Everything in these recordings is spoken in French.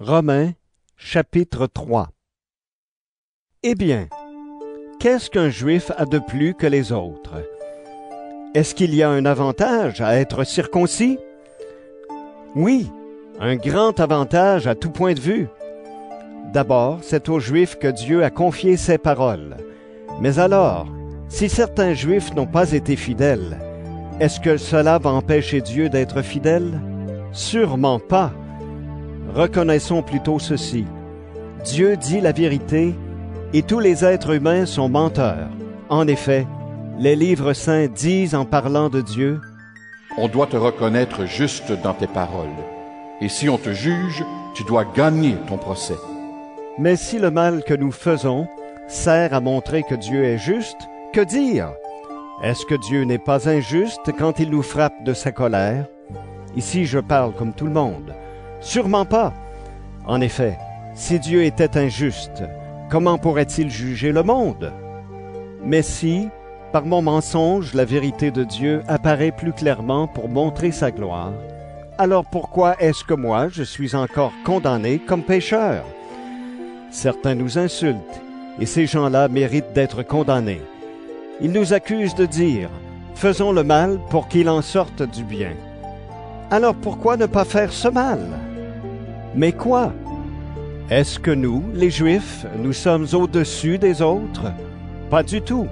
Romains, chapitre 3. Eh bien, qu'est-ce qu'un Juif a de plus que les autres? Est-ce qu'il y a un avantage à être circoncis? Oui, un grand avantage à tout point de vue. D'abord, c'est aux Juifs que Dieu a confié ses paroles. Mais alors, si certains Juifs n'ont pas été fidèles, est-ce que cela va empêcher Dieu d'être fidèle? Sûrement pas. Reconnaissons plutôt ceci. Dieu dit la vérité et tous les êtres humains sont menteurs. En effet, les livres saints disent en parlant de Dieu, « On doit te reconnaître juste dans tes paroles. Et si on te juge, tu dois gagner ton procès. » Mais si le mal que nous faisons sert à montrer que Dieu est juste, que dire? Est-ce que Dieu n'est pas injuste quand il nous frappe de sa colère? Ici, je parle comme tout le monde. Sûrement pas. En effet, si Dieu était injuste, comment pourrait-il juger le monde? Mais si, par mon mensonge, la vérité de Dieu apparaît plus clairement pour montrer sa gloire, alors pourquoi est-ce que moi, je suis encore condamné comme pécheur? Certains nous insultent, et ces gens-là méritent d'être condamnés. Ils nous accusent de dire « Faisons le mal pour qu'il en sorte du bien ». Alors pourquoi ne pas faire ce mal? Mais quoi? Est-ce que nous, les Juifs, nous sommes au-dessus des autres? Pas du tout.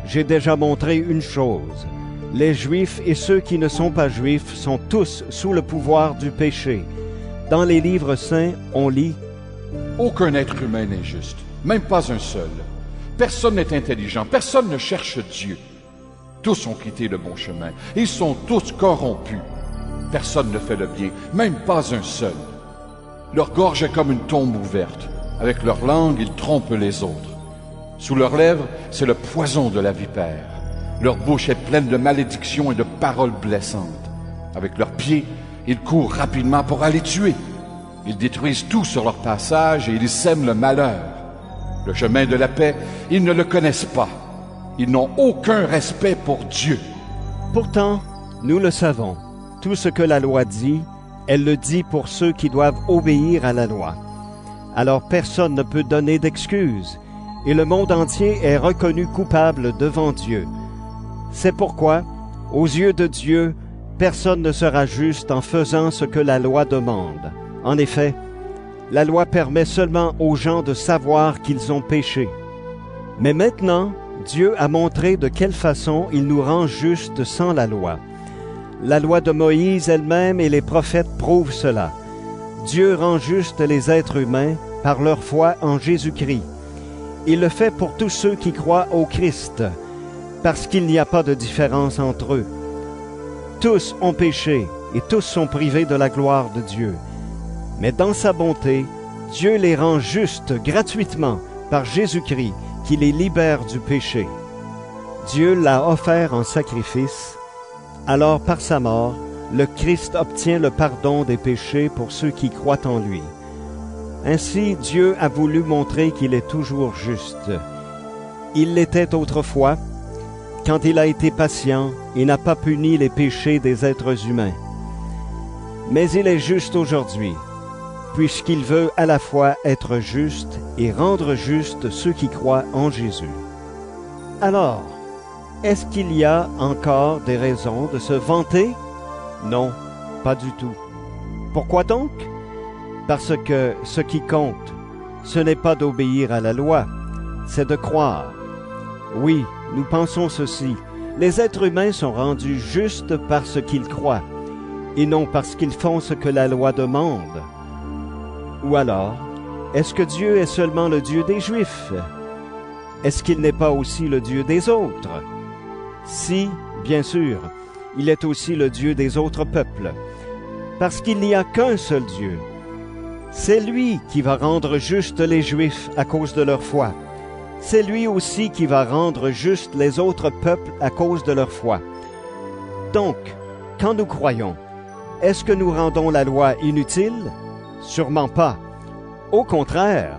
J'ai déjà montré une chose. Les Juifs et ceux qui ne sont pas Juifs sont tous sous le pouvoir du péché. Dans les livres saints, on lit « Aucun être humain n'est juste, même pas un seul. Personne n'est intelligent, personne ne cherche Dieu. Tous ont quitté le bon chemin, ils sont tous corrompus. Personne ne fait le bien, même pas un seul. Leur gorge est comme une tombe ouverte. Avec leur langue, ils trompent les autres. Sous leurs lèvres, c'est le poison de la vipère. Leur bouche est pleine de malédictions et de paroles blessantes. Avec leurs pieds, ils courent rapidement pour aller tuer. Ils détruisent tout sur leur passage et ils sèment le malheur. Le chemin de la paix, ils ne le connaissent pas. Ils n'ont aucun respect pour Dieu. » Pourtant, nous le savons. Tout ce que la loi dit, elle le dit pour ceux qui doivent obéir à la loi. Alors personne ne peut donner d'excuses, et le monde entier est reconnu coupable devant Dieu. C'est pourquoi, aux yeux de Dieu, personne ne sera juste en faisant ce que la loi demande. En effet, la loi permet seulement aux gens de savoir qu'ils ont péché. Mais maintenant, Dieu a montré de quelle façon il nous rend justes sans la loi. La loi de Moïse elle-même et les prophètes prouvent cela. Dieu rend justes les êtres humains par leur foi en Jésus-Christ. Il le fait pour tous ceux qui croient au Christ, parce qu'il n'y a pas de différence entre eux. Tous ont péché et tous sont privés de la gloire de Dieu. Mais dans sa bonté, Dieu les rend justes gratuitement par Jésus-Christ qui les libère du péché. Dieu l'a offert en sacrifice. Alors par sa mort, le Christ obtient le pardon des péchés pour ceux qui croient en lui. Ainsi, Dieu a voulu montrer qu'il est toujours juste. Il l'était autrefois, quand il a été patient et n'a pas puni les péchés des êtres humains. Mais il est juste aujourd'hui, puisqu'il veut à la fois être juste et rendre juste ceux qui croient en Jésus. Alors, est-ce qu'il y a encore des raisons de se vanter? Non, pas du tout. Pourquoi donc? Parce que ce qui compte, ce n'est pas d'obéir à la loi, c'est de croire. Oui, nous pensons ceci. Les êtres humains sont rendus justes parce qu'ils croient, et non parce qu'ils font ce que la loi demande. Ou alors, est-ce que Dieu est seulement le Dieu des Juifs? Est-ce qu'il n'est pas aussi le Dieu des autres? Si, bien sûr, il est aussi le Dieu des autres peuples, parce qu'il n'y a qu'un seul Dieu. C'est lui qui va rendre justes les Juifs à cause de leur foi. C'est lui aussi qui va rendre justes les autres peuples à cause de leur foi. Donc, quand nous croyons, est-ce que nous rendons la loi inutile? Sûrement pas. Au contraire,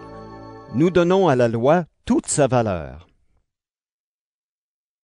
nous donnons à la loi toute sa valeur.